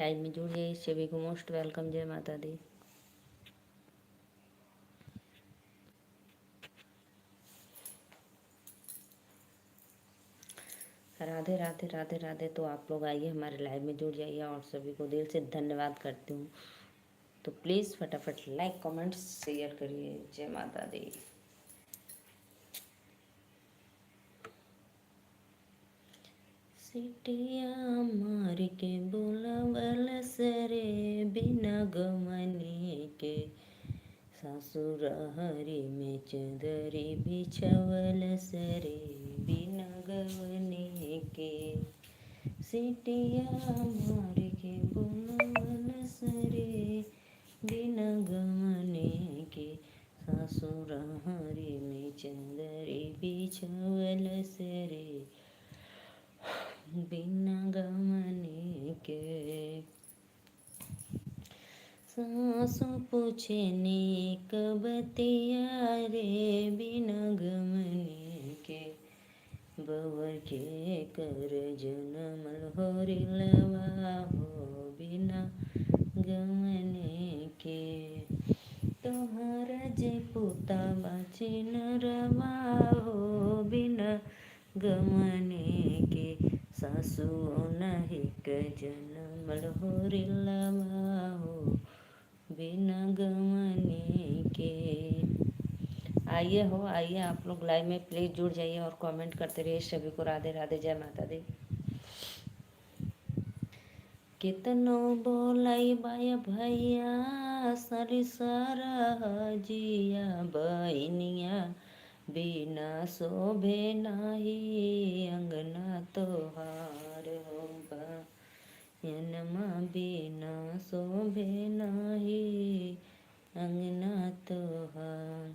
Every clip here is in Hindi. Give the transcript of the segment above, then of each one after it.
लाइव में जुड़ जाइए। सभी को मोस्ट वेलकम। जय माता दी। राधे राधे राधे राधे। तो आप लोग आइए हमारे लाइव में जुड़ जाइए और सभी को दिल से धन्यवाद करती हूँ। तो प्लीज़ फटाफट लाइक कमेंट शेयर करिए। जय माता दी। सिटिया मार के बोलावल सरे बिना गमने के सासुर हरी में चंदरी बिछवल सरे बिना गवने के सिटिया मार के बोलावल सरे बिना गमने के सासुर हरी में चंदरी बिछवल सरे बिना गमने के सासु पूछे ने कबतिया रे बिना गमने के बवर के कर जनमल होरिलवा हो बिना गमने के तोहर जे पुता बाचे नरवा हो बिना गमने के सासु नहीं क जनमल होरिलवा हो बिना गमने के। आइए हो आइए आप लोग लाइव में प्लीज जुड़ जाइए और कमेंट करते रहिए। सभी को राधे राधे। जय माता दी। कितनो बोलाई बाय भैया सरी सारा जिया बहनिया बिना शोभे नाही अंगना तोहार हो बहनमा बिना शोभे नाही अंगना तोहार।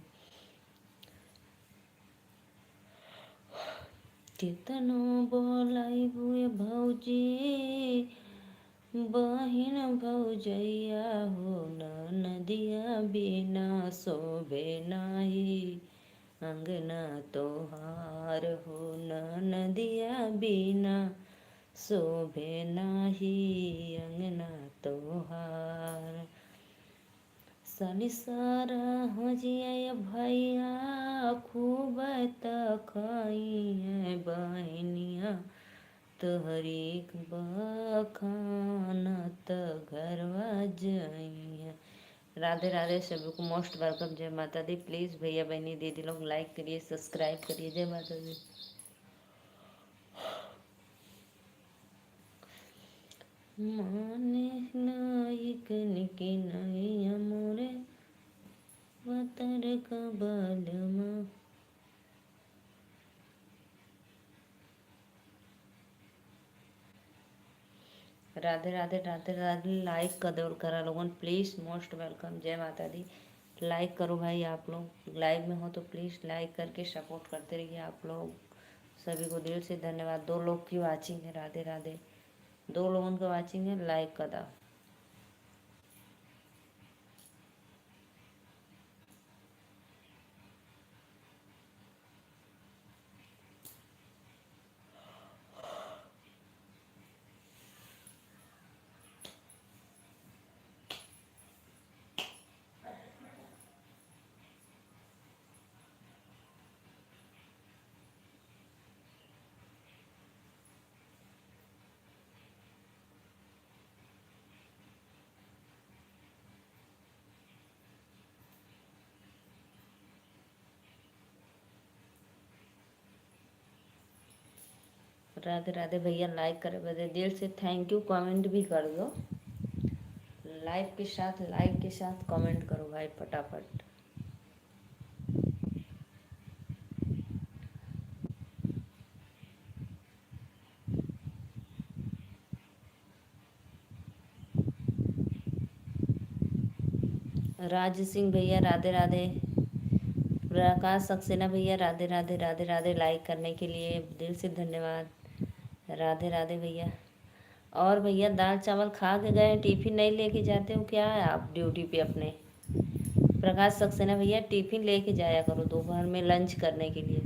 कितनो बोलाई बुए भौजी बहिन भौजैया हो नदिया बिना शोभे नाही अंगना तोहार हो नदिया बिना शोभे नाही अंगना तोहार। सनिसारा हजिया भैया खूब तखाई बहनिया तोहरी बखाना त घरवा जाइए। राधे राधे। सभी को मोस्ट वेलकम। जय माता दी। प्लीज़ भैया बहनी दीदी लोग लाइक करिए सब्सक्राइब करिए। जय माता दी। माने नाई कनकी नाई मोरे वतर का बालमा। राधे राधे राधे राधे। लाइक कर दो करा लोगन प्लीज़। Most welcome. जय माता दी। लाइक करो भाई। आप लोग लाइव में हो तो प्लीज़ लाइक करके सपोर्ट करते रहिए। आप लोग सभी को दिल से धन्यवाद। 2 लोग की वाचिंग है। राधे राधे। 2 लोगों का वाचिंग है। लाइक कर दो। राधे राधे भैया। लाइक करे बदे दिल से थैंक यू। कमेंट भी कर दो। लाइव के साथ लाइक के साथ कमेंट करो भाई फटाफट। राज सिंह भैया राधे राधे। प्रकाश सक्सेना भैया राधे राधे राधे राधे। लाइक करने के लिए दिल से धन्यवाद। राधे राधे भैया। और भैया दाल चावल खा के गए? टिफिन नहीं लेके जाते हो क्या आप ड्यूटी पे अपने? प्रकाश सक्सेना भैया टिफिन लेके जाया करो दोपहर में लंच करने के लिए।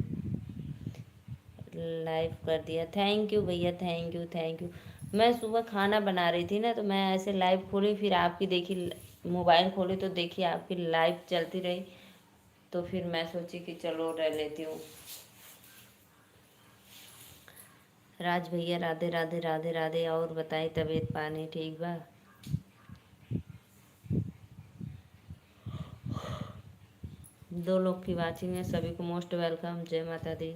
लाइव कर दिया। थैंक यू भैया। Thank you thank you. मैं सुबह खाना बना रही थी ना, तो मैं ऐसे लाइव खोली, फिर आपकी देखी, मोबाइल खोली तो देखी आपकी लाइव चलती रही, तो फिर मैं सोची कि चलो रह लेती हूँ। राज भैया राधे राधे राधे राधे। और बताई तबीयत पानी ठीक बा? दो लोग की वाचिंग है, सभी को मोस्ट वेलकम, जय माता दी।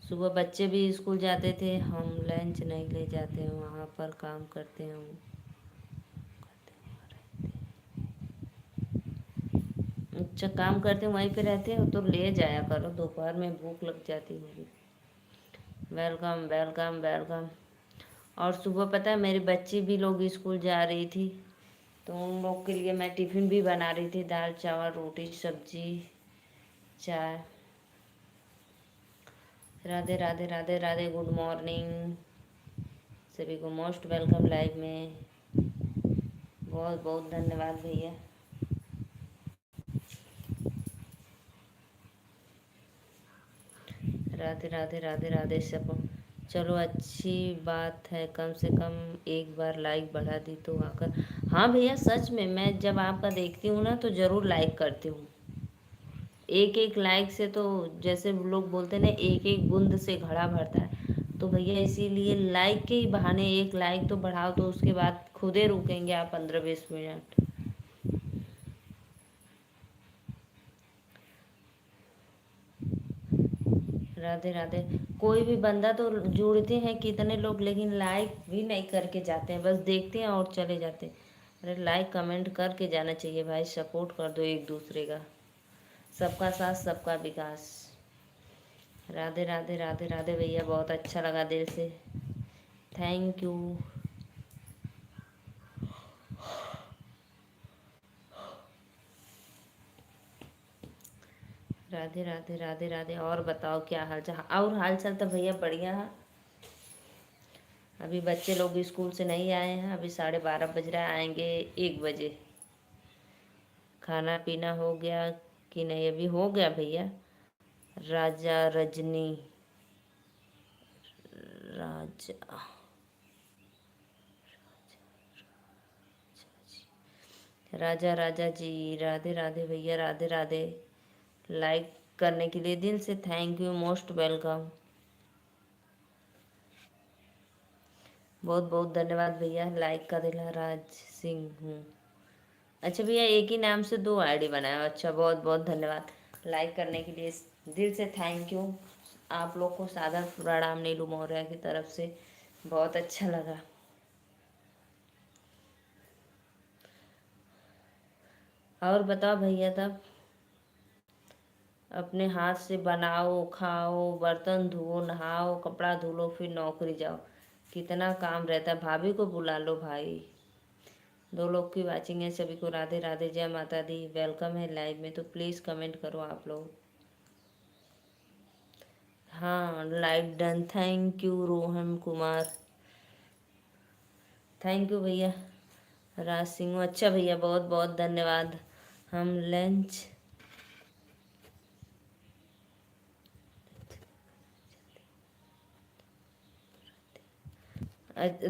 सुबह बच्चे भी स्कूल जाते थे, हम लंच नहीं ले जाते हैं, वहाँ पर काम करते हैं हम। अच्छा, काम करते हैं वहीं पे रहते हैं तो ले जाया करो, दोपहर में भूख लग जाती होगी। Welcome welcome welcome. और सुबह पता है मेरी बच्ची भी लोग स्कूल जा रही थी, तो उन लोग के लिए मैं टिफ़िन भी बना रही थी, दाल चावल रोटी सब्जी चाय। राधे राधे राधे राधे, गुड मॉर्निंग, सभी को मोस्ट वेलकम लाइव में। बहुत बहुत धन्यवाद भैया। राधे राधे राधे राधे सब। चलो अच्छी बात है, कम से कम एक बार लाइक बढ़ा दी तो आकर। हाँ भैया सच में, मैं जब आपका देखती हूँ ना तो ज़रूर लाइक करती हूँ। एक एक लाइक से तो, जैसे लोग बोलते हैं ना, एक एक बूंद से घड़ा भरता है, तो भैया इसीलिए लाइक के ही बहाने एक लाइक तो बढ़ाओ, तो उसके बाद खुद ही रुकेंगे आप 15-20 मिनट। राधे राधे। कोई भी बंदा तो जुड़ते हैं कितने लोग, लेकिन लाइक भी नहीं करके जाते हैं, बस देखते हैं और चले जाते हैं। अरे लाइक कमेंट करके जाना चाहिए भाई, सपोर्ट कर दो एक दूसरे का। सबका साथ सबका विकास। राधे राधे राधे राधे भैया, बहुत अच्छा लगा दिल से, थैंक यू। राधे राधे राधे राधे। और बताओ क्या हाल चाल? और हाल चाल तो भैया बढ़िया है। अभी बच्चे लोग स्कूल से नहीं आए हैं, अभी 12:30 बज रहा है, आएंगे 1 बजे। खाना पीना हो गया कि नहीं? अभी हो गया भैया। राजा रजनी, राजा, राजा राजा जी, राधे राधे भैया राधे राधे। लाइक करने के लिए दिल से थैंक यू, मोस्ट वेलकम, बहुत बहुत धन्यवाद भैया। लाइक का दिला राज सिंह हूँ। अच्छा भैया, एक ही नाम से 2 आईडी बनाया? अच्छा, बहुत बहुत धन्यवाद लाइक करने के लिए, दिल से थैंक यू। आप लोग को सादर प्रणाम नीलू मौर्य की तरफ से, बहुत अच्छा लगा। और बताओ भैया, तब अपने हाथ से बनाओ खाओ, बर्तन धुओ, नहाओ, कपड़ा धो लो, फिर नौकरी जाओ, कितना काम रहता है। भाभी को बुला लो भाई। 2 लोग की वाचिंग है, सभी को राधे राधे, जय माता दी, वेलकम है लाइव में, तो प्लीज़ कमेंट करो आप लोग। हाँ live done, thank you Rohan Kumar, thank you भैया। राज सिंह, अच्छा भैया बहुत बहुत धन्यवाद। हम लंच,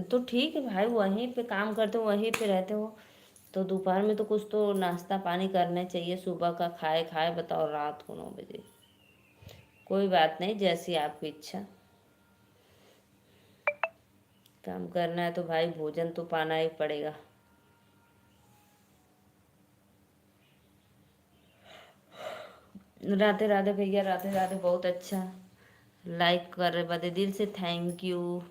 तो ठीक है भाई, वहीं पे काम करते हो, वहीं पे रहते हो, तो दोपहर में तो कुछ तो नाश्ता पानी करना चाहिए। सुबह का खाए खाए बताओ रात को 9 बजे। कोई बात नहीं, जैसी आपकी इच्छा। काम करना है तो भाई भोजन तो पाना ही पड़ेगा। राधे राधे भैया राधे राधे, बहुत अच्छा। लाइक कर रहे बदे दिल से थैंक यू।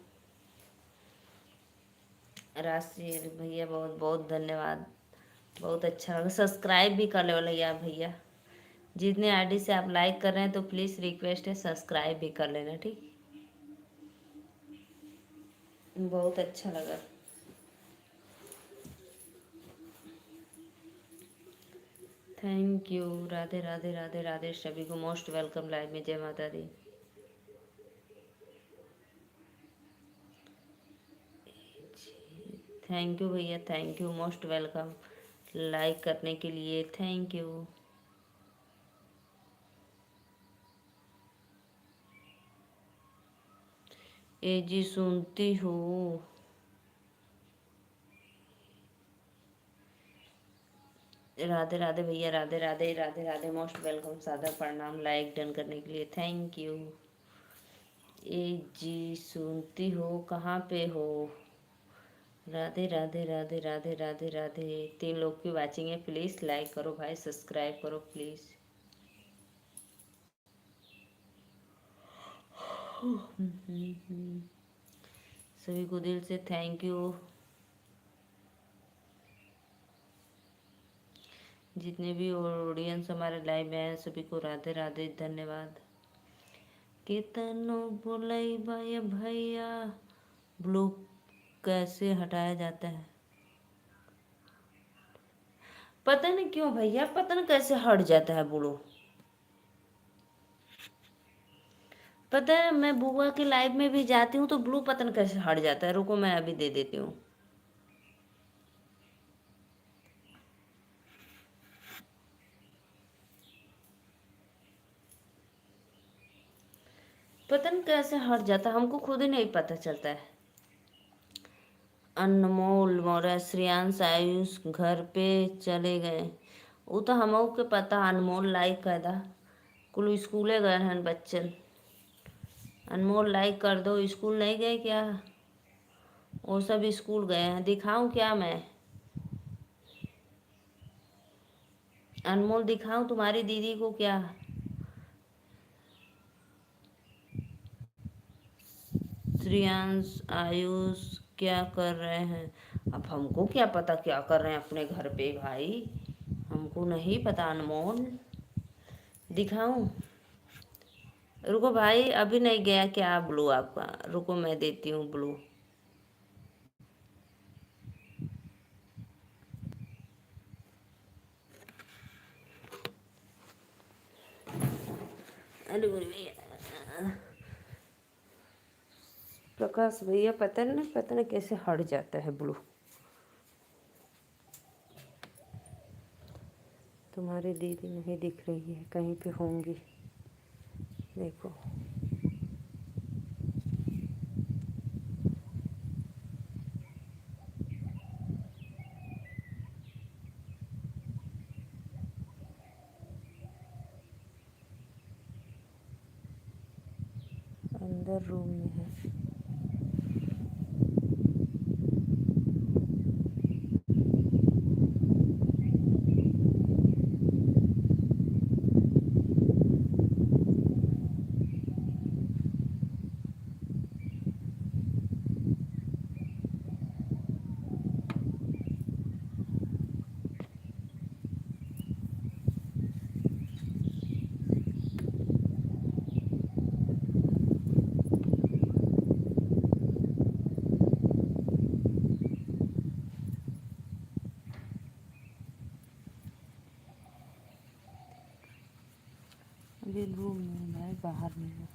राशि भैया बहुत बहुत धन्यवाद, बहुत अच्छा लगा। सब्सक्राइब भी कर लो भैया भैया, जितने आईडी से आप लाइक कर रहे हैं तो प्लीज़ रिक्वेस्ट है सब्सक्राइब भी कर लेना, ठीक? बहुत अच्छा लगा। Thank you. राधे राधे राधे राधे, सभी को मोस्ट वेलकम लाइव में, जय माता दी। थैंक यू भैया, thank you, most welcome like करने के लिए, थैंक यू। ए जी सुनती हूँ। राधे राधे भैया, राधे राधे, राधे राधे, मोस्ट वेलकम, सादर प्रणाम, लाइक डन करने के लिए थैंक यू। ए जी सुनती हो, कहाँ पे हो? राधे राधे राधे राधे राधे राधे। 3 लोग की वाचिंग है, प्लीज़ लाइक करो भाई, सब्सक्राइब करो प्लीज़। सभी को दिल से थैंक यू। जितने भी ऑडियंस हमारे लाइव में हैं सभी को राधे राधे, धन्यवाद। कितनो बोलाई भाई भैया, ब्लू कैसे हटाया जाता है? पता नहीं क्यों भैया, पता नहीं कैसे हट जाता है ब्लू। पता है मैं बुआ के लाइव में भी जाती हूँ तो ब्लू पता नहीं कैसे हट जाता है। रुको मैं अभी दे देती हूँ। पता नहीं कैसे हट जाता, हमको खुद ही नहीं पता चलता है। अनमोल मौर्य, श्रेयांश, आयुष घर पे चले गए। वो तो हमको के पता, अनमोल लाइक कर दा। कुल स्कूले गए हैं बच्चन। अनमोल लाइक कर दो। स्कूल नहीं गए क्या? वो सब स्कूल गए हैं। दिखाऊं क्या मैं? अनमोल दिखाऊं तुम्हारी दीदी को क्या? श्रेयांश, आयुष क्या कर रहे हैं? अब हमको क्या पता क्या कर रहे हैं अपने घर पे भाई, हमको नहीं पता। अनमोल दिखाऊं? रुको भाई, अभी नहीं गया क्या ब्लू आपका? रुको मैं देती हूँ ब्लू। अरे भैया, प्रकाश भैया, पता नहीं कैसे हट जाता है ब्लू। तुम्हारी दीदी नहीं दिख रही है, कहीं पे होंगी। देखो अंदर रूम में है। अभी रूम में भाई, बाहर नहीं है।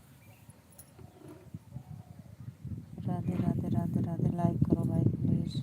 राधे राधे राधे राधे, लाइक करो भाई प्लीज़।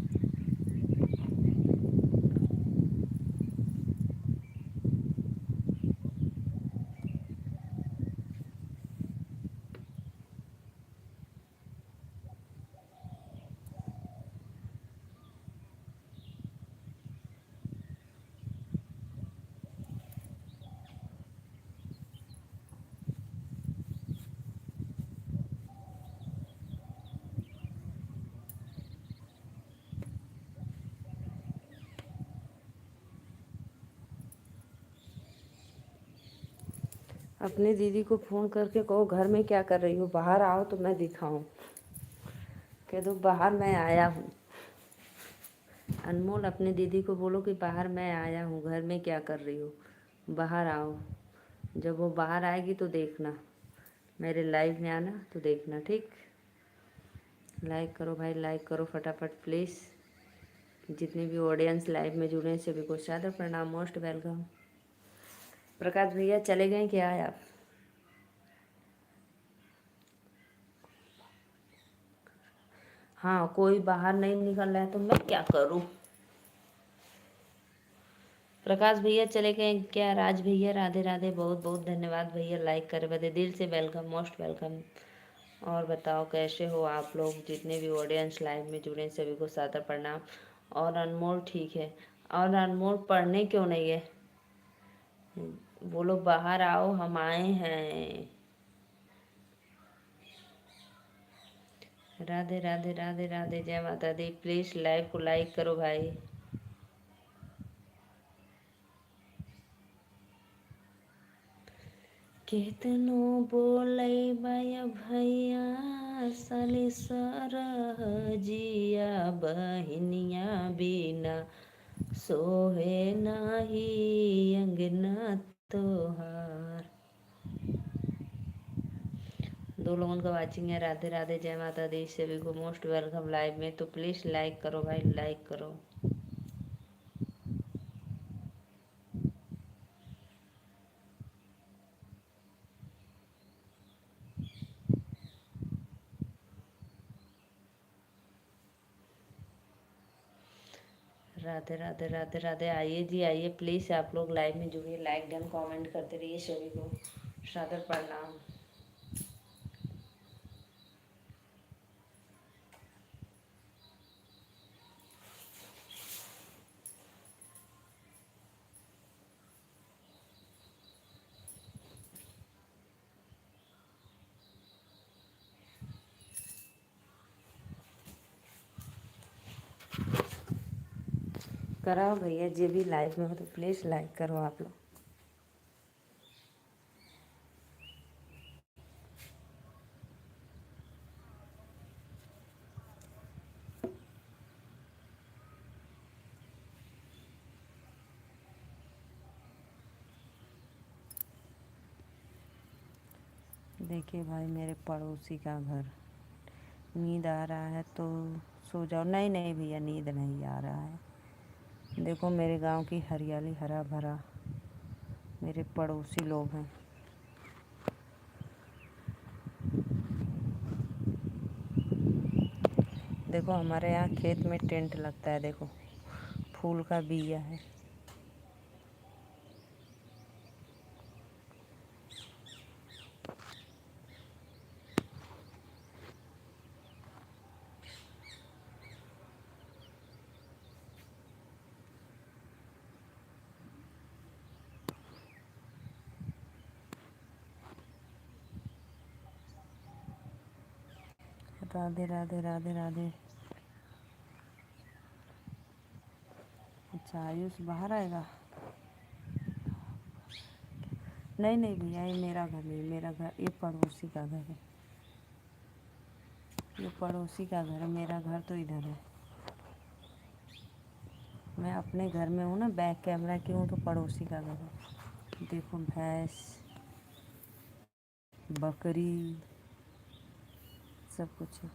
अपनी दीदी को फ़ोन करके कहो घर में क्या कर रही हो, बाहर आओ तो मैं दिखाऊं। कह दो बाहर मैं आया हूँ। अनमोल अपनी दीदी को बोलो कि बाहर मैं आया हूँ, घर में क्या कर रही हो, बाहर आओ। जब वो बाहर आएगी तो देखना, मेरे लाइव में आना तो देखना, ठीक? लाइक करो भाई, लाइक करो फटाफट प्लीज़। जितने भी ऑडियंस लाइव में जुड़े हैं सभी को सादर प्रणाम, मोस्ट वेलकम। प्रकाश भैया चले गए क्या है आप? हाँ, कोई बाहर नहीं निकल रहा है तो मैं क्या करूँ? प्रकाश भैया चले गए क्या? राज भैया राधे राधे, बहुत बहुत धन्यवाद भैया, लाइक करे बदे दिल से वेलकम, मोस्ट वेलकम। और बताओ कैसे हो आप लोग? जितने भी ऑडियंस लाइव में जुड़े हैं सभी को सादर प्रणाम। और अनमोल ठीक है। और अनमोल पढ़ने क्यों नहीं है? बोलो बाहर आओ, हम आए हैं। राधे राधे राधे राधे, जय माता दी। प्लीज लाइव को लाइक करो भाई। केतनो बोले भैया साली सरहजिया, बहनिया बिना सोहे नाही अंगना तोहार। दो लोगों का वाचिंग है। राधे राधे, जय माता दी। सभी को मोस्ट वेलकम लाइव में। तो प्लीज़ लाइक करो भाई, लाइक करो। राधे राधे राधे राधे। आइए जी आइए, प्लीज़ आप लोग लाइव में जुड़िए, लाइक डन कमेंट करते रहिए। सभी को सादर प्रणाम। कराओ भैया, जो भी लाइव में हो तो प्लीज़ लाइक करो आप लोग। देखिए भाई, मेरे पड़ोसी का घर। नींद आ रहा है तो सो जाओ। नहीं नहीं भैया, नींद नहीं आ रहा है। देखो मेरे गांव की हरियाली, हरा भरा। मेरे पड़ोसी लोग हैं। देखो हमारे यहाँ खेत में टेंट लगता है। देखो फूल का बिया है। राधे राधे राधे राधे। अच्छा, आयुष बाहर आएगा? नहीं नहीं भैया, ये मेरा घर नहीं, मेरा घर ये पड़ोसी का घर है। ये पड़ोसी का घर है, मेरा घर तो इधर है। मैं अपने घर में हूँ ना, बैक कैमरा की हूँ, तो पड़ोसी का घर है। देखो भैंस, बकरी, सब कुछ है।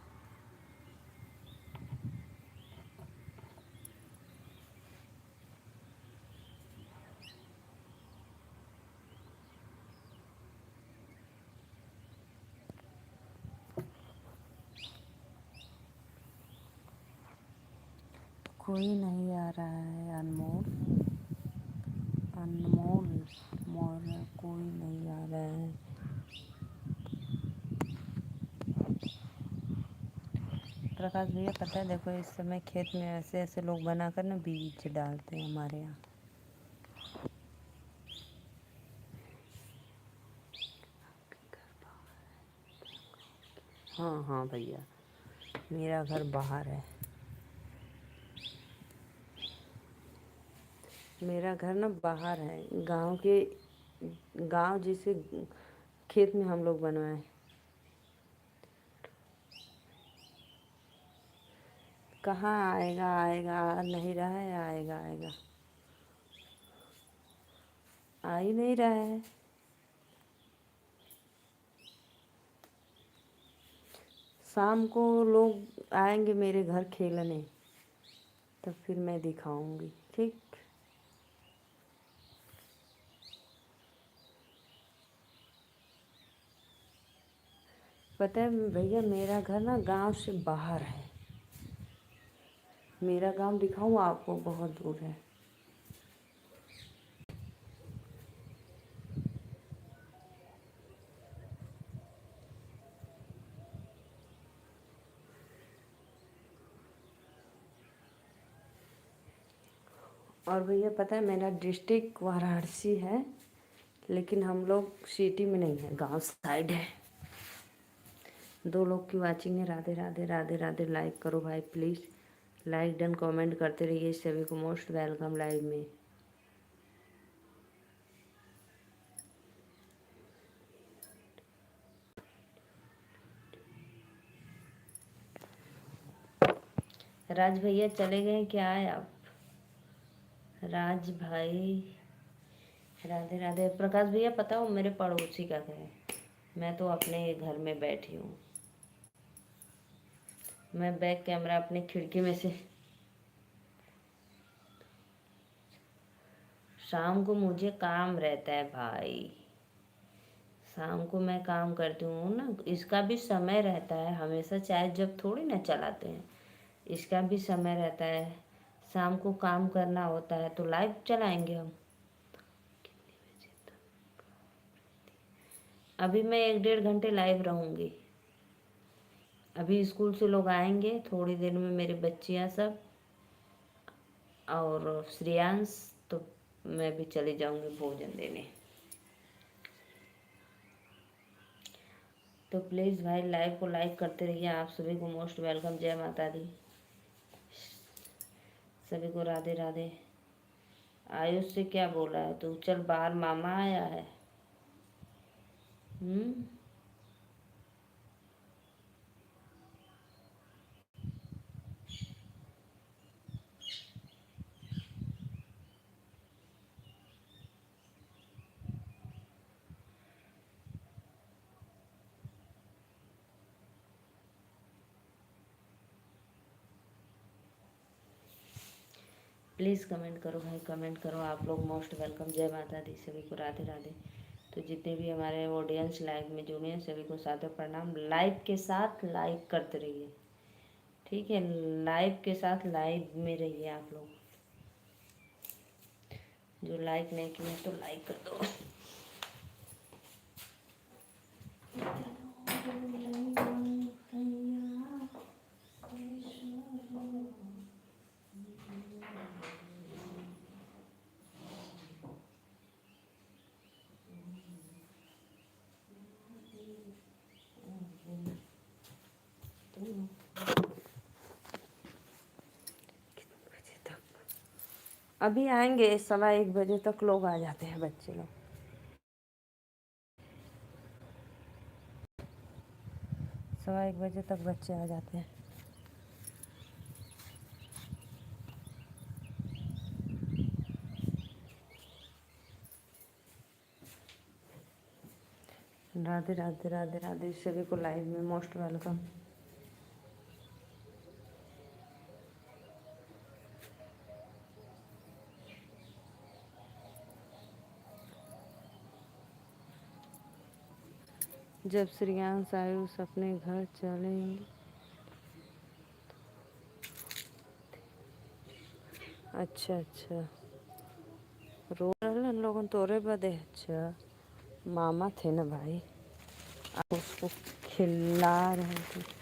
कोई नहीं आ रहा है। अनमोल, अनमोल मोल, कोई नहीं आ रहा है। प्रकाश भैया पता है, देखो इस समय खेत में ऐसे ऐसे लोग बनाकर ना बीज डालते हैं हमारे यहाँ। हाँ हाँ भैया, मेरा घर बाहर है। मेरा घर ना बाहर है, गांव के, गांव जिसे खेत में हम लोग बनवाए। कहाँ आएगा? आएगा, आ नहीं रहा है। आएगा आएगा, आ ही नहीं रहा है। शाम को लोग आएंगे मेरे घर खेलने, तब फिर मैं दिखाऊंगी, ठीक। पता है भैया, मेरा घर ना गांव से बाहर है। मेरा गांव दिखाऊं आपको? बहुत दूर है। और भैया पता है मेरा डिस्ट्रिक्ट वाराणसी है, लेकिन हम लोग सिटी में नहीं है, गांव साइड है। 2 लोग की वाचिंग है। राधे राधे राधे राधे। लाइक करो भाई प्लीज़, लाइक डन, कमेंट करते रहिए। सभी को मोस्ट वेलकम लाइव में। राज भैया चले गए क्या है आप? राज भाई राधे राधे। प्रकाश भैया पता हो मेरे पड़ोसी का घर है, मैं तो अपने घर में बैठी हूँ। मैं बैक कैमरा अपनी खिड़की में से, शाम को मुझे काम रहता है भाई, शाम को मैं काम करती हूँ ना, इसका भी समय रहता है। हमेशा चाय जब थोड़ी ना चलाते हैं, इसका भी समय रहता है। शाम को काम करना होता है तो लाइव चलाएंगे हम। अभी मैं 1-1.5 घंटे लाइव रहूँगी। अभी स्कूल से लोग आएंगे थोड़ी देर में, मेरी बच्चियाँ सब और श्रेयांश, तो मैं भी चली जाऊँगी भोजन देने। तो प्लीज़ भाई लाइव को लाइक करते रहिए। आप सभी को मोस्ट वेलकम। जय माता दी। सभी को राधे राधे। आयुष से क्या बोला है तू? चल बाहर, मामा आया है। हम्म। प्लीज़ कमेंट करो भाई, कमेंट करो। आप लोग मोस्ट वेलकम। जय माता दी। सभी को राधे राधे। तो जितने भी हमारे ऑडियंस लाइव में जुड़े हैं सभी को सादर प्रणाम। लाइव के साथ लाइक करते रहिए, ठीक है? लाइव के साथ लाइव में रहिए आप लोग। जो लाइक नहीं किए तो लाइक कर दो। अभी आएंगे 1:15 तक लोग आ जाते हैं, बच्चे लोग। 1:15 तक बच्चे आ जाते हैं। राधे राधे राधे राधे। सभी को लाइव में मोस्ट वेलकम। जब श्रेयांश आयुष अपने घर चलेंगे। अच्छा अच्छा, रो रहलन लोगन तोरे बदे? अच्छा, मामा थे ना भाई, आप उसको खिला रहे थे।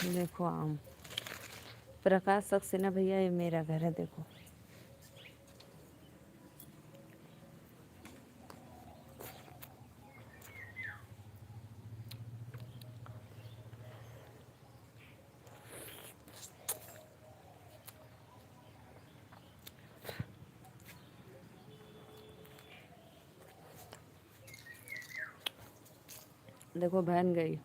देखो आम, प्रकाश सक्सेना भैया, ये मेरा घर है, देखो। देखो बहन गई।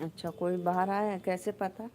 अच्छा, कोई बाहर आया है, कैसे पता?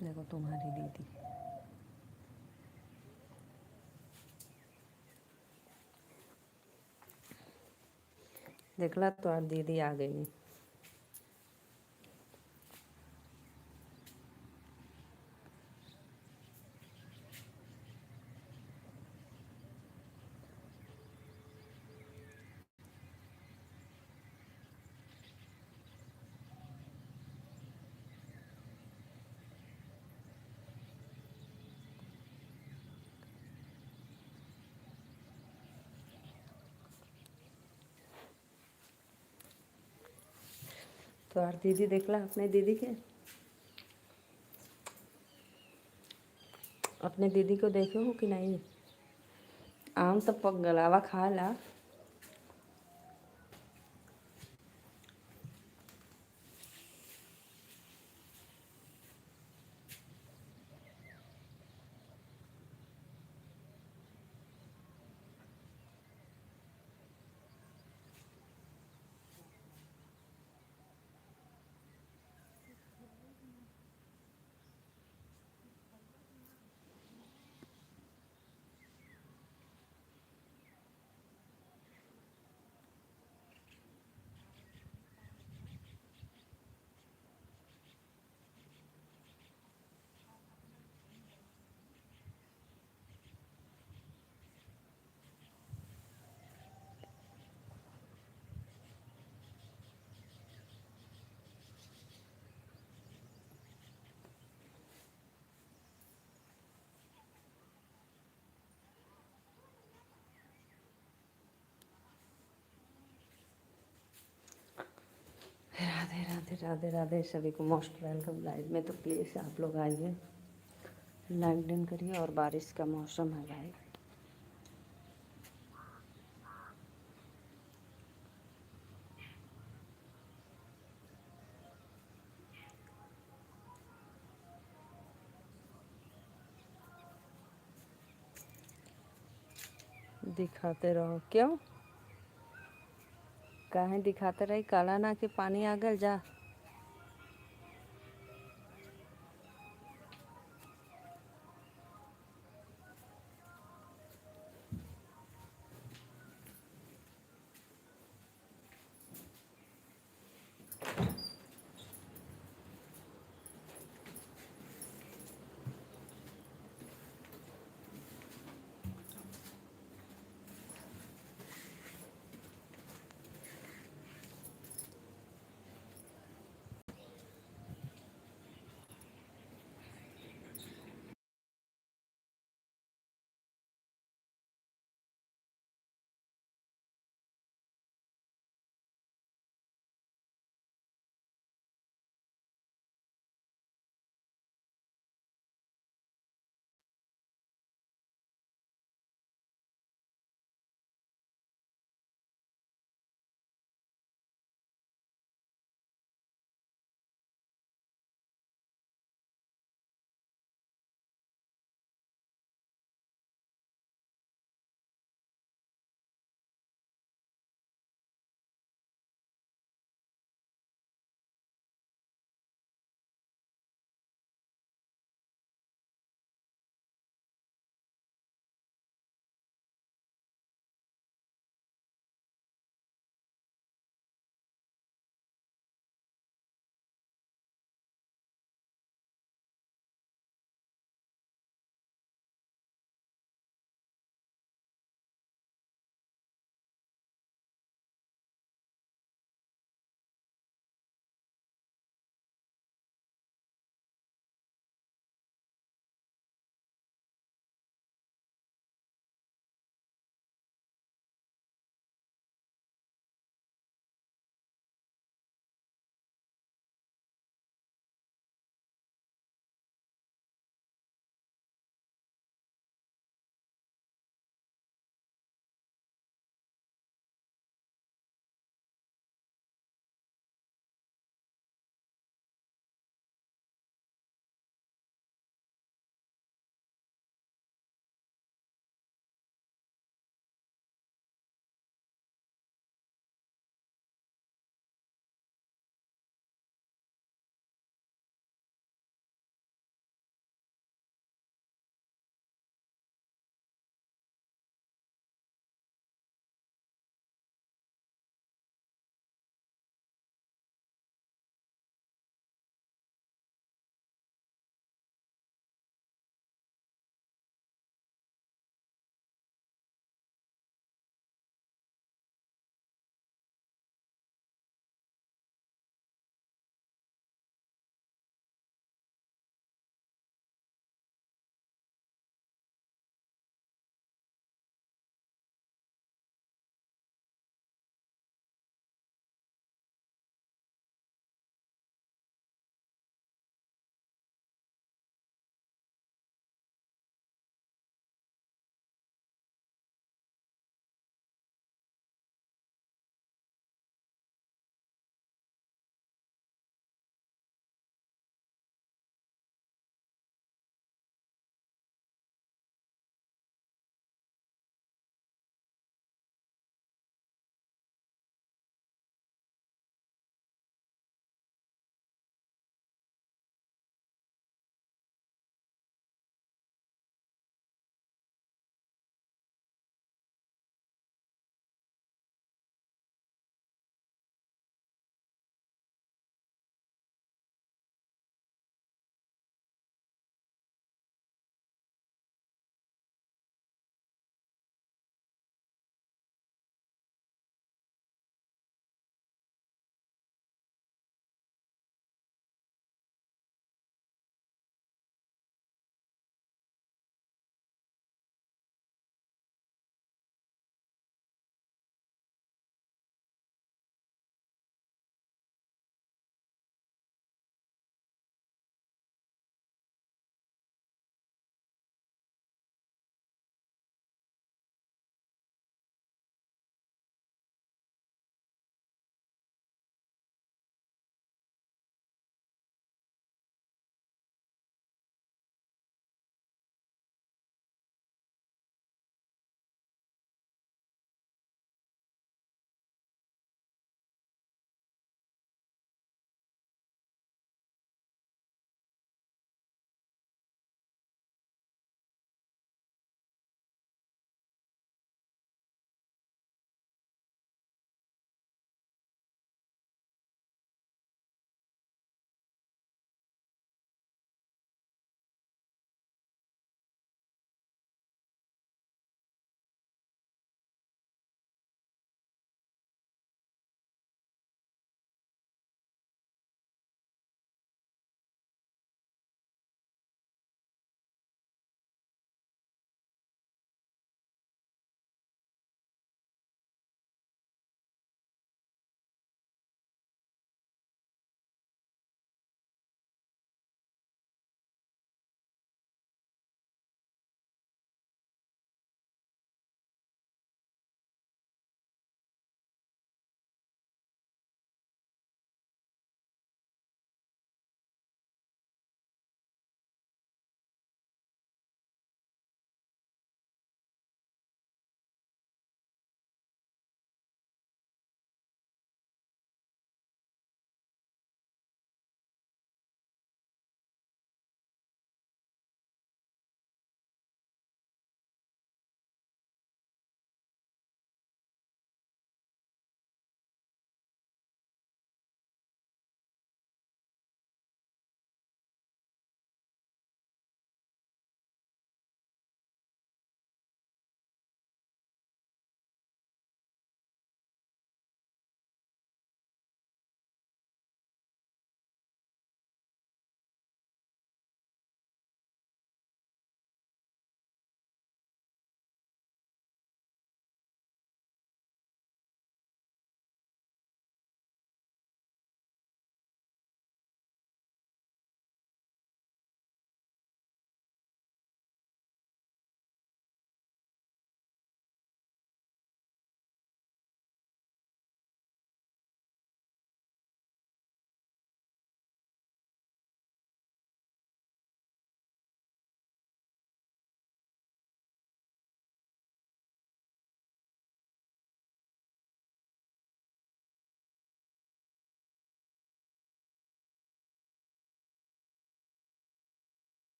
देखो तुम्हारी दीदी, देखला तो दीदी आ गई। तो यार दीदी देखला अपने दीदी के, अपने दीदी को देखे हो कि नहीं। आम तो पक गलावा खा ला। राधे राधे राधे राधे सभी को मोस्ट वेलकम लाइव में। तो प्लीज़ आप लोग आइए, लाइक डन करिए। और बारिश का मौसम है भाई। दिखाते रहो क्यों, काहे दिखाते रही। काला ना कि पानी आ गल जा।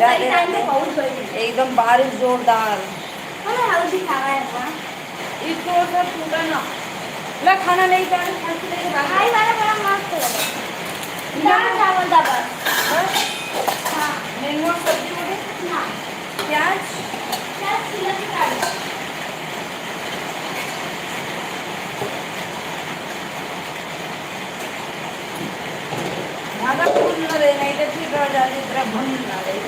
राधे राधे। एकदम बारिश जोरदार। इसको सब पूरा ना ला खाना नहीं खाना खाई वाला बड़ा मस्त है। दाल चावल दा बस। हाँ मैंगो सब्जी होगी ना प्याज प्याज छिला के काट धागा फूल न रहे नहीं तो फिर रह जाती तरह भंग ना रहे।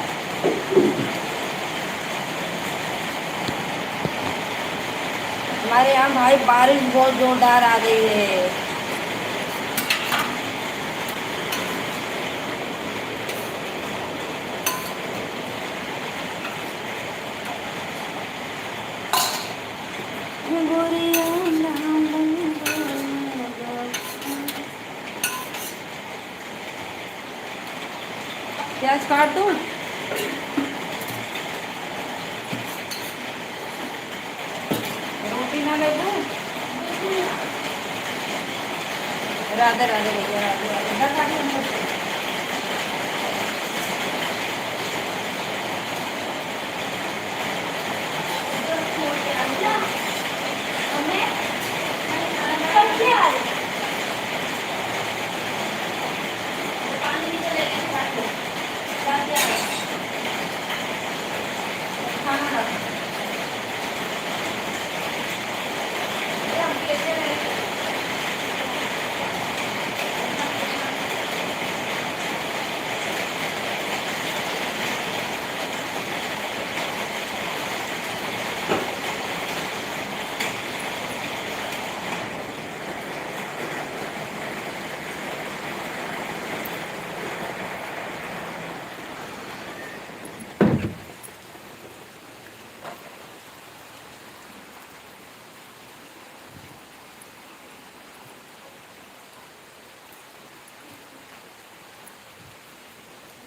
हमारे यहाँ भाई बारिश बहुत जोरदार आ गई है। प्याज काट दूं? रोटी ना ले दूं? राधे राधे भैया राधे राधे।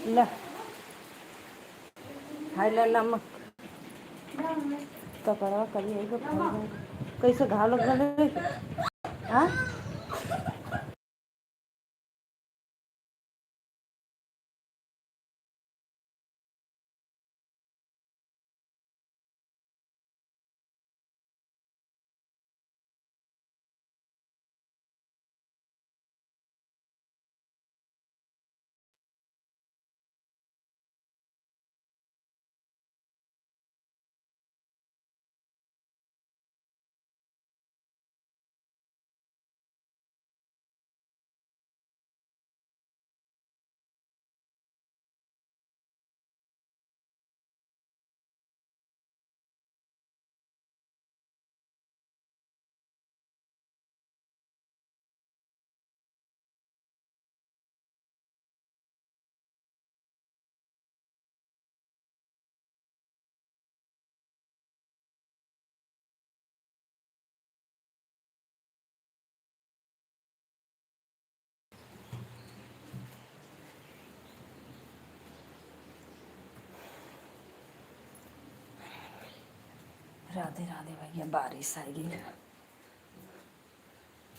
ला हाय ला नमक तो करा कभी कैसे घालो गले हाँ राधे राधे भैया। बारिश आ गई,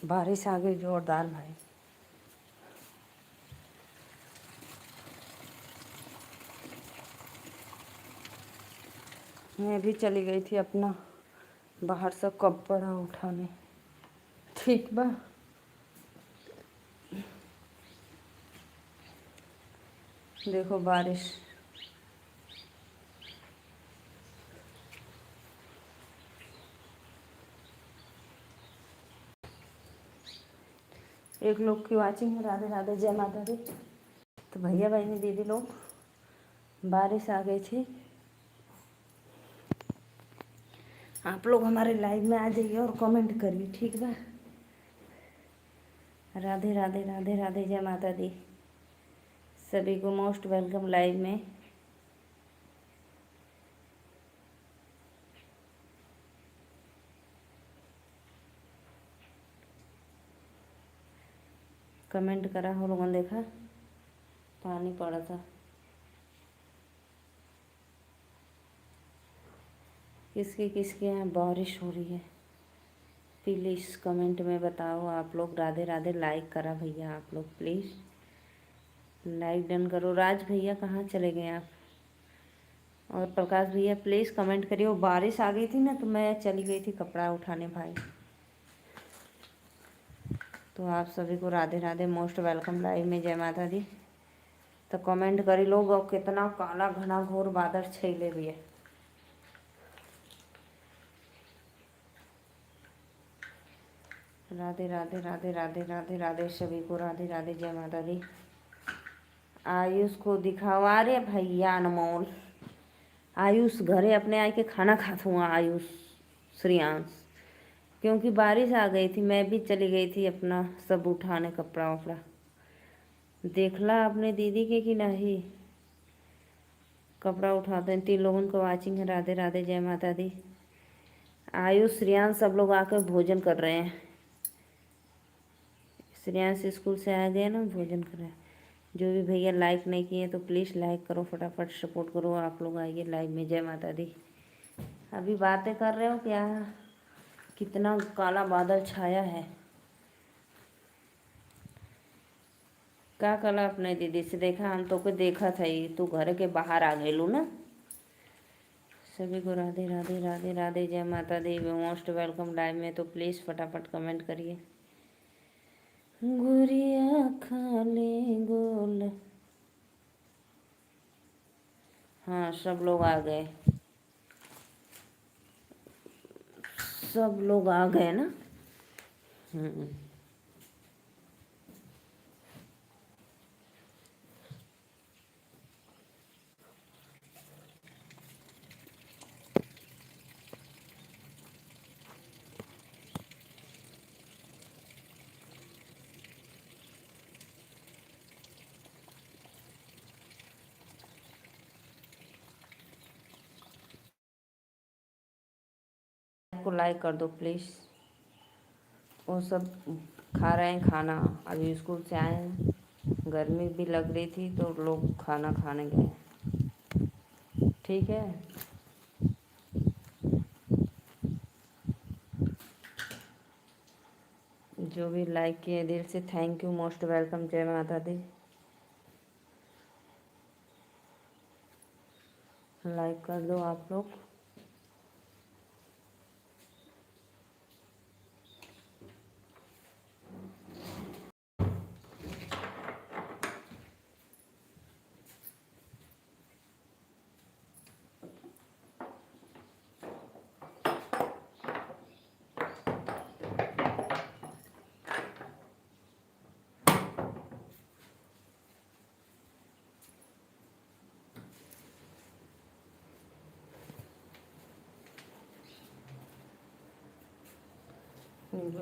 बारिश आ गई जोरदार भाई। मैं भी चली गई थी अपना बाहर से कपड़ा उठाने। ठीक बा देखो बारिश एक लोग की वाचिंग है। राधे राधे जय माता दी। तो भैया बहनी दीदी लोग बारिश आ गई थी। आप लोग हमारे लाइव में आ जाइए और कमेंट करिए ठीक बा। राधे राधे राधे राधे जय माता दी। सभी को मोस्ट वेलकम लाइव में। कमेंट करा हो लोगों ने देखा पानी पड़ा था। किसके किसके यहाँ बारिश हो रही है प्लीज़ कमेंट में बताओ आप लोग। राधे राधे। लाइक करा भैया आप लोग प्लीज़ लाइक डन करो। राज भैया कहाँ चले गए आप? और प्रकाश भैया प्लीज़ कमेंट करिए। वो बारिश आ गई थी ना, तो मैं चली गई थी कपड़ा उठाने भाई। तो आप सभी को Radhe Radhe, most welcome live में, जय माता दी। तो कमेंट करी लोग, और कितना काला घना घोर बादल छैले भी है। राधे राधे राधे राधे राधे राधे सभी को राधे राधे, जय माता दी। आयुष को दिखाओ। अरे भैया अनमोल, आयुष घरे अपने आए के खाना खात हुआ। आयुष श्रेयांश, क्योंकि बारिश आ गई थी, मैं भी चली गई थी अपना सब उठाने कपड़ा वपड़ा। देखला अपने दीदी के कि नहीं कपड़ा उठाते हैं। 3 लोगों को वाचिंग है। राधे राधे, जय माता दी। आयुष श्रेयांश सब लोग आकर भोजन कर रहे हैं। श्रेयांश स्कूल से आ गए ना, भोजन कर रहे हैं। जो भी भैया लाइक नहीं किए तो प्लीज़ लाइक करो, फटाफट सपोर्ट करो। आप लोग आइए लाइव में, जय माता दी। अभी बातें कर रहे हो क्या? कितना काला बादल छाया है। क्या कला अपने दीदी से देखा? हम तो को देखा था ही, तू घर के बाहर आ गए लू ना। सभी को राधे राधे राधे राधे, जय माता दी। मोस्ट वेलकम लाइव में, तो प्लीज़ फटाफट कमेंट करिए। गुड़िया खाले गोल। हाँ सब लोग आ गए, सब लोग आ गए ना। को लाइक कर दो प्लीज़। वो सब खा रहे हैं खाना, अभी स्कूल से आए हैं। गर्मी भी लग रही थी तो लोग खाना खाने गए। ठीक है, जो भी लाइक किए दिल से थैंक यू, मोस्ट वेलकम, जय माता दी। लाइक कर दो आप लोग।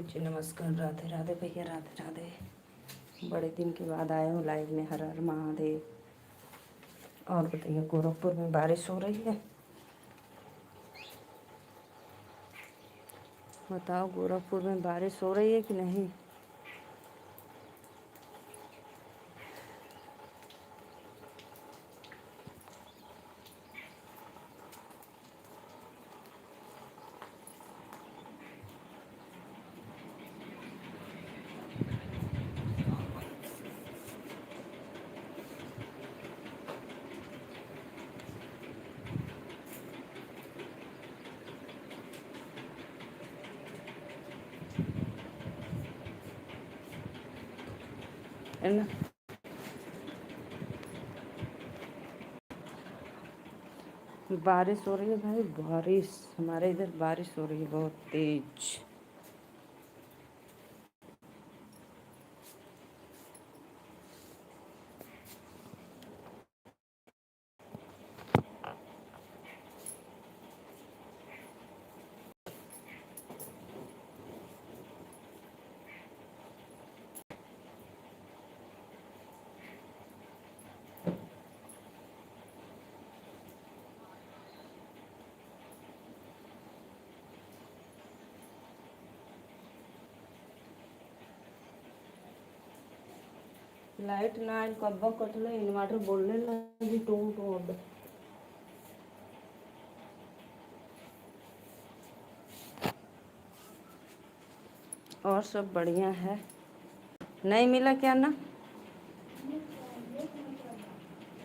जी नमस्कार, राधे राधे भैया, राधे राधे। बड़े दिन के बाद आए हो लाइव में, हर हर महादेव। और बताइए, गोरखपुर में बारिश हो रही है? बताओ, गोरखपुर में बारिश हो रही है कि नहीं? है ना? बारिश हो रही है भाई, बारिश हमारे इधर बारिश हो रही है बहुत तेज। लाइट ना आइल कब्बा कटले, इन्वर्टर बोलने लगी टू टू। अब और सब बढ़िया है। नहीं मिला क्या ना?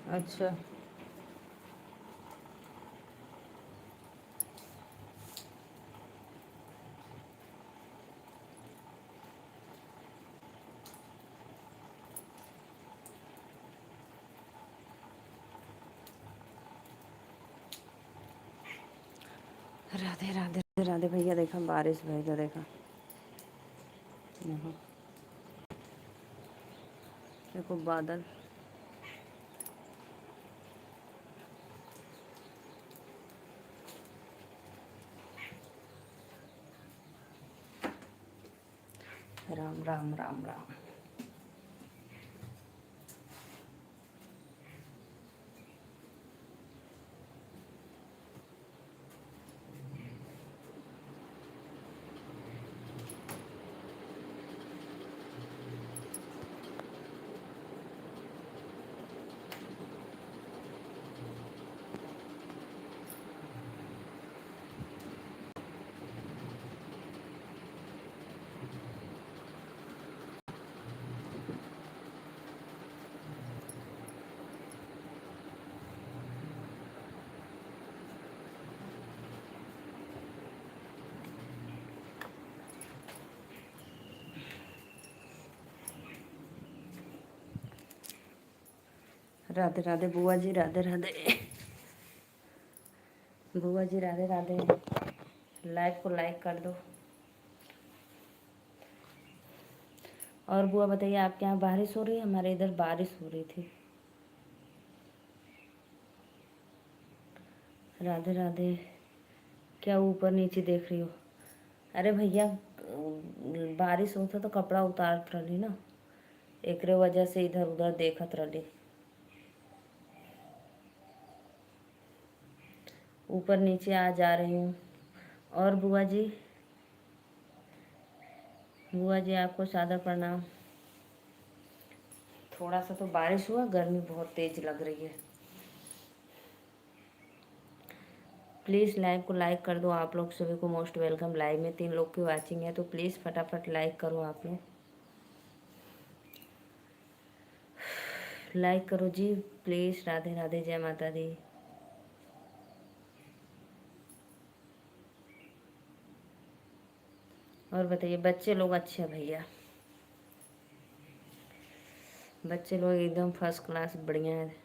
अच्छा, राधे राधे राधे भैया। देखा बारिश भई तो देखा, देखो देखो बादल। राम राम राम राम। राधे राधे बुआ जी, राधे राधे बुआ जी, राधे राधे। लाइव को लाइक कर दो। और बुआ बताइए, आपके यहाँ बारिश हो रही है? हमारे इधर बारिश हो रही थी। राधे राधे। क्या ऊपर नीचे देख रही हो? अरे भैया, बारिश होता तो कपड़ा उतारत रही ना, एकरे वजह से इधर उधर देखत रही। ऊपर नीचे आ जा रही हूँ। और बुआ जी आपको सादर प्रणाम। थोड़ा सा तो बारिश हुआ, गर्मी बहुत तेज लग रही है। प्लीज़ लाइव को लाइक कर दो। आप लोग सभी को मोस्ट वेलकम। लाइव में 3 लोग की वाचिंग है, तो प्लीज़ फटाफट लाइक करो। आप लोग लाइक करो जी प्लीज़। राधे राधे, जय माता दी। और बताइए, बच्चे लोग अच्छे हैं भैया? बच्चे लोग एकदम फर्स्ट क्लास बढ़िया है।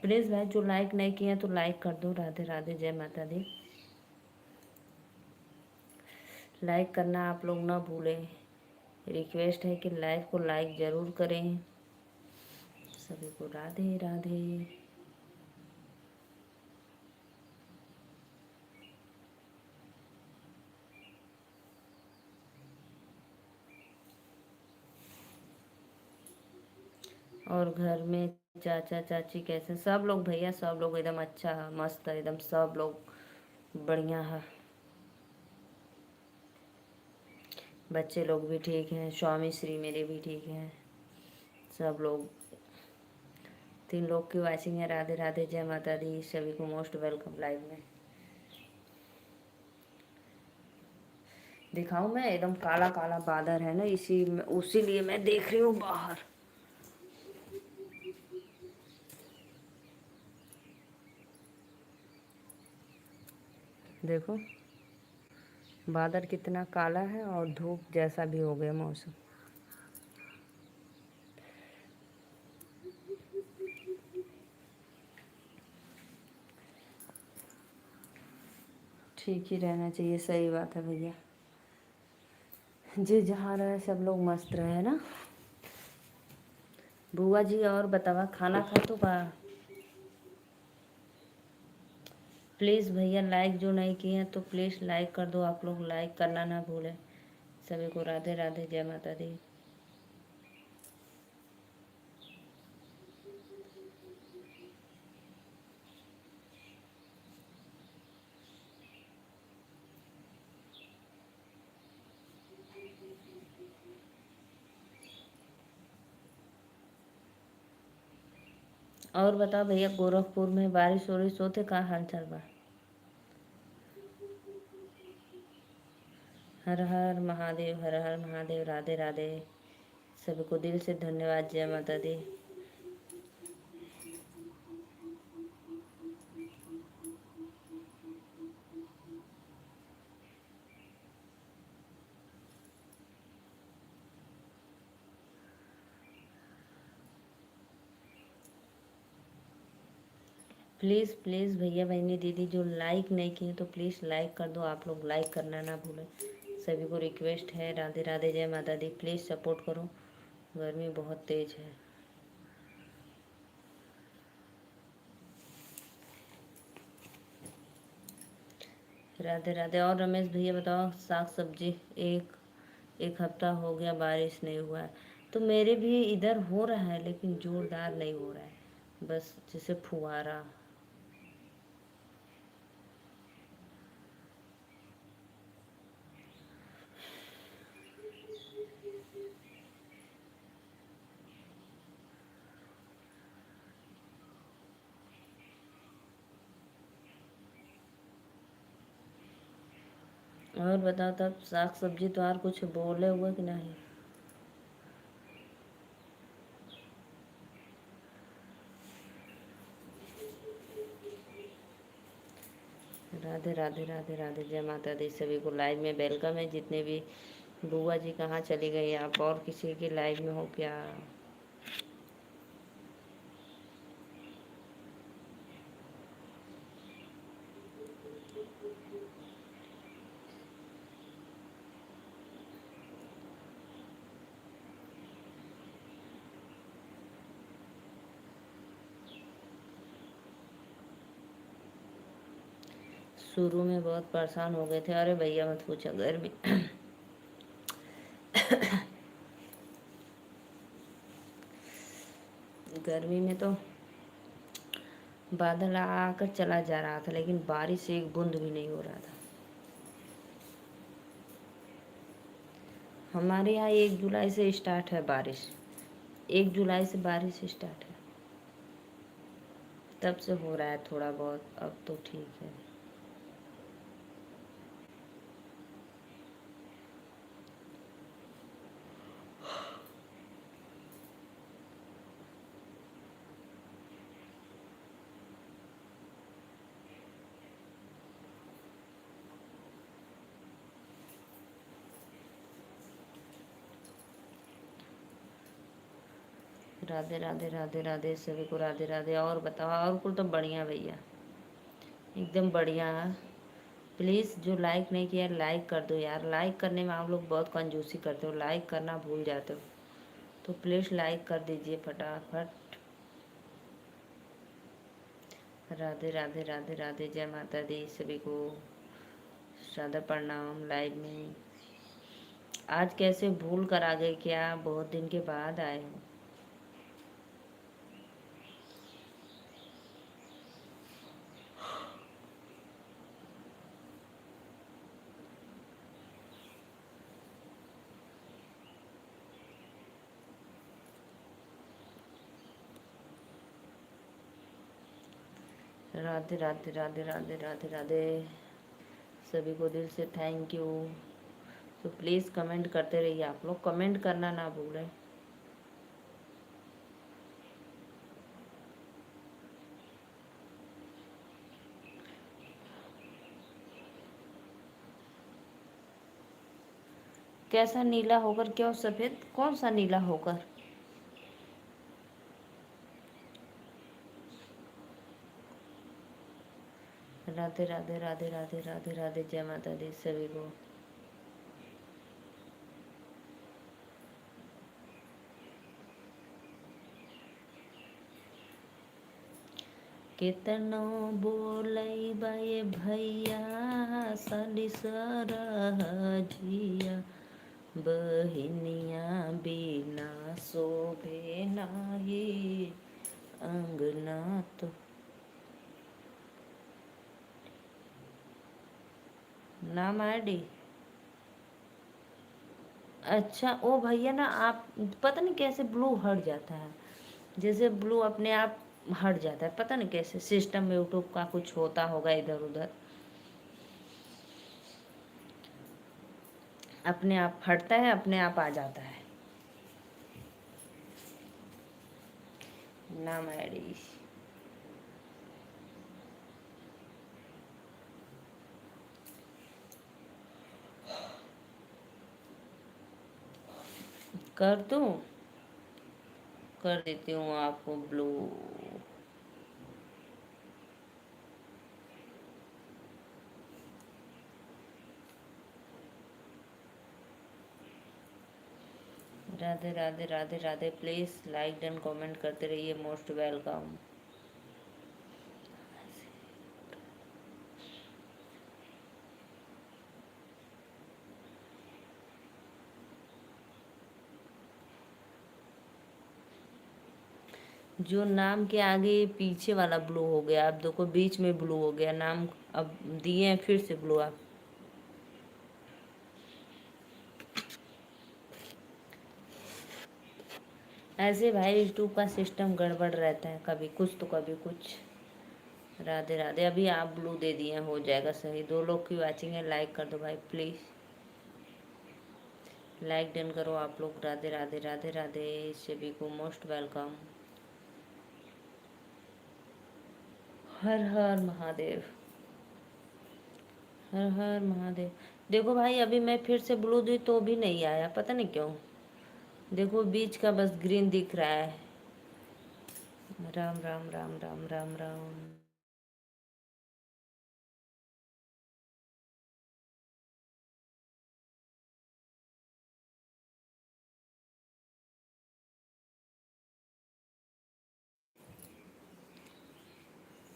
प्लीज़ भाई, जो लाइक नहीं किए तो लाइक कर दो। राधे राधे, जय माता दी। लाइक करना आप लोग ना भूलें। रिक्वेस्ट है कि लाइव को लाइक ज़रूर करें। सभी को राधे राधे। और घर में चाचा चाची कैसे? सब लोग भैया, सब लोग एकदम अच्छा है, मस्त है एकदम, सब लोग बढ़िया है। बच्चे लोग भी ठीक हैं, स्वामी श्री मेरे भी ठीक हैं। सब लोग 3 लोग की वाचिंग है। राधे राधे, जय माता दी। सभी को मोस्ट वेलकम लाइव में। दिखाऊं मैं? एकदम काला काला बादल है ना, उसी लिए मैं देख रही हूँ बाहर। देखो बादल कितना काला है, और धूप जैसा भी हो गया मौसम। ठीक ही रहना चाहिए, सही बात है भैया जी। जहाँ रहे सब लोग मस्त रहे ना। बुआ जी और बतावा, खाना खा तो बा? प्लीज़ भैया, लाइक जो नहीं किए हैं तो प्लीज़ लाइक कर दो। आप लोग लाइक करना ना भूलें। सभी को राधे राधे, जय माता दी। और बताओ भैया, गोरखपुर में बारिश वारिश होते का हाल चाल बा? हर हर महादेव, हर हर महादेव। राधे राधे। सभी को दिल से धन्यवाद, जय माता दी। प्लीज़ प्लीज़ भैया बहनी दीदी जो लाइक नहीं किए तो प्लीज़ लाइक कर दो। आप लोग लाइक करना ना भूलें, सभी को रिक्वेस्ट है। राधे राधे, जय माता दी। प्लीज़ सपोर्ट करो, गर्मी बहुत तेज़ है। राधे राधे। और रमेश भैया बताओ, साग सब्जी एक एक हफ्ता हो गया बारिश नहीं हुआ है। तो मेरे भी इधर हो रहा है लेकिन ज़ोरदार नहीं हो रहा है, बस जैसे फुहारा। और बताओ, तब साग सब्जी तो और कुछ बोले हुए कि नहीं? राधे राधे राधे राधे, जय माता दी। सभी को लाइव में वेलकम है। जितने भी बुआ जी कहाँ चली गई आप? और किसी की लाइव में हो क्या? शुरू में बहुत परेशान हो गए थे। अरे भैया मत पूछो, गर्मी गर्मी में तो बादल आकर चला जा रहा था लेकिन बारिश एक बूंद भी नहीं हो रहा था। हमारे यहाँ 1 जुलाई से स्टार्ट है बारिश। 1 जुलाई से बारिश स्टार्ट है, तब से हो रहा है थोड़ा बहुत। अब तो ठीक है। राधे राधे राधे राधे, सभी को राधे राधे। और बताओ, और कुल तो बढ़िया भैया, एकदम बढ़िया। प्लीज़ जो लाइक नहीं किया लाइक कर दो यार। लाइक करने में आप लोग बहुत कंजूसी करते हो, लाइक करना भूल जाते हो। तो प्लीज़ लाइक कर दीजिए फटाफट। राधे राधे राधे राधे, जय माता दी। सभी को सादर प्रणाम। लाइव में आज कैसे भूल कर आ गए क्या? बहुत दिन के बाद आए हो। राधे राधे राधे राधे राधे राधे, सभी को दिल से थैंक यू। तो प्लीज़ कमेंट करते रहिए, आप लोग कमेंट करना ना भूलें। कैसा नीला होकर? क्यों सफ़ेद? कौन सा नीला होकर? राधे राधे राधे राधे राधे राधे, जय माता दी सभी को। कितनो बोलै बाये भैया, साली सरहजिया, बहिनिया बिना शोभे नाही अंगना। तो नाम आईडी? अच्छा ओ भैया ना, आप पता नहीं कैसे ब्लू हट जाता है, जैसे ब्लू अपने आप हट जाता है। पता नहीं कैसे सिस्टम में यूट्यूब का कुछ होता होगा इधर उधर, अपने आप हटता है, अपने आप आ जाता है। नाम आईडी कर दूँ? कर देती हूँ आपको blue. Radhe Radhe Radhe Radhe. Please like and comment करते रहिए, मोस्ट वेलकम। जो नाम के आगे पीछे वाला ब्लू हो गया, अब देखो बीच में ब्लू हो गया नाम, अब दिए हैं फिर से ब्लू आप। ऐसे भाई यूट्यूब का सिस्टम गड़बड़ रहता है, कभी कुछ तो कभी कुछ। राधे राधे। अभी आप ब्लू दे दिए, हो जाएगा सही। 2 लोग की वाचिंग है, लाइक कर दो भाई प्लीज़, लाइक डन करो आप लोग। राधे राधे राधे राधे सभी को, मोस्ट वेलकम। हर हर महादेव, हर हर महादेव। देखो भाई अभी मैं फिर से ब्लू दी तो भी नहीं आया, पता नहीं क्यों। देखो बीच का बस ग्रीन दिख रहा है। राम राम राम राम राम राम।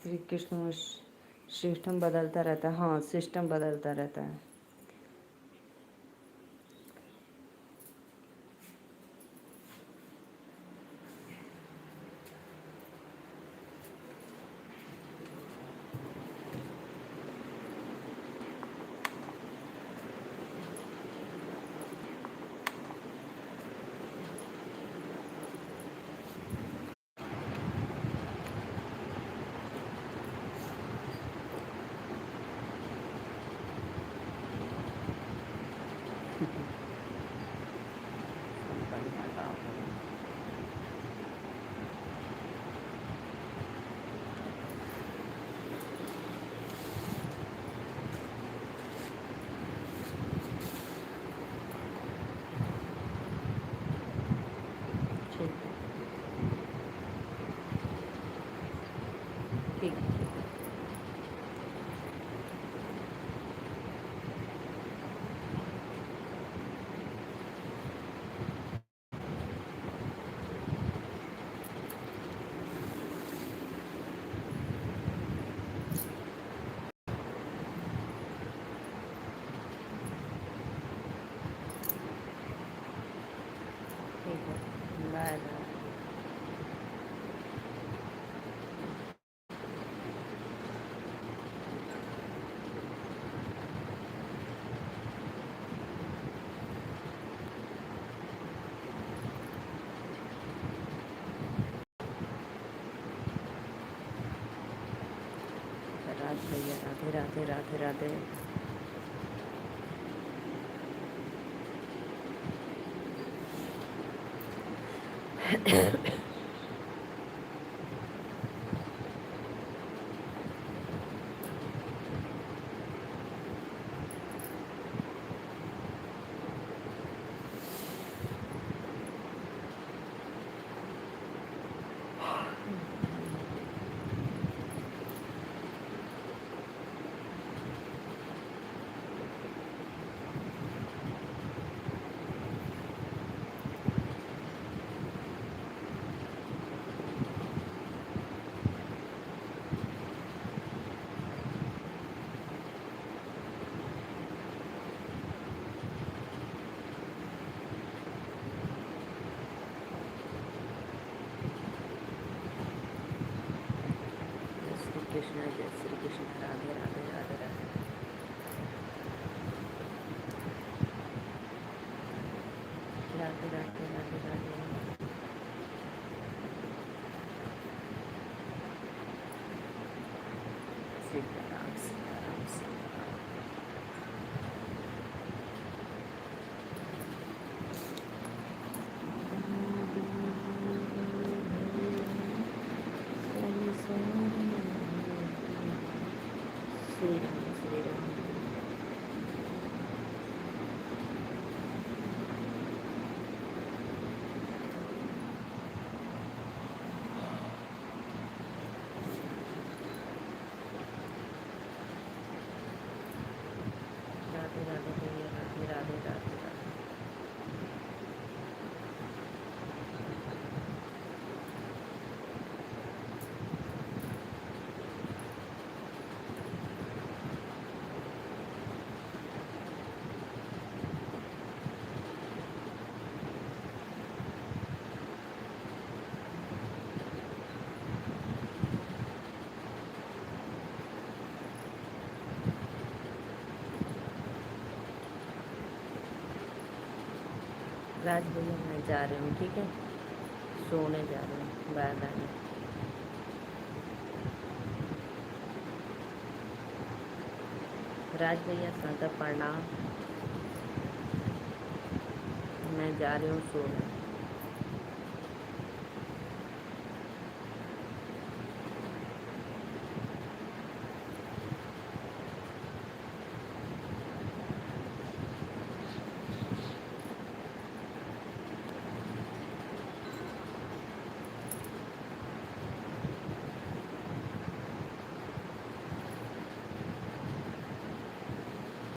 श्री कृष्ण। सिस्टम बदलता रहता है, हाँ सिस्टम बदलता रहता है। ठीक है। ठीक है, बाय बाय। राधे भैया, राधे राधे राधे राधे। श्री कृष्ण, जय श्री कृष्ण। राधे राधे राधे राधे। राधे राधे राधे राधे। सीताराम सीताराम सीताराम। श्री राम श्री राम। राधे राधे भैया, राधे राधे राधे राधे। राज भैया मैं जा रही हूँ, ठीक है, सोने जा रही हूँ, बाय बाय। राज भैया सादर प्रणाम, मैं जा रही हूँ सोने।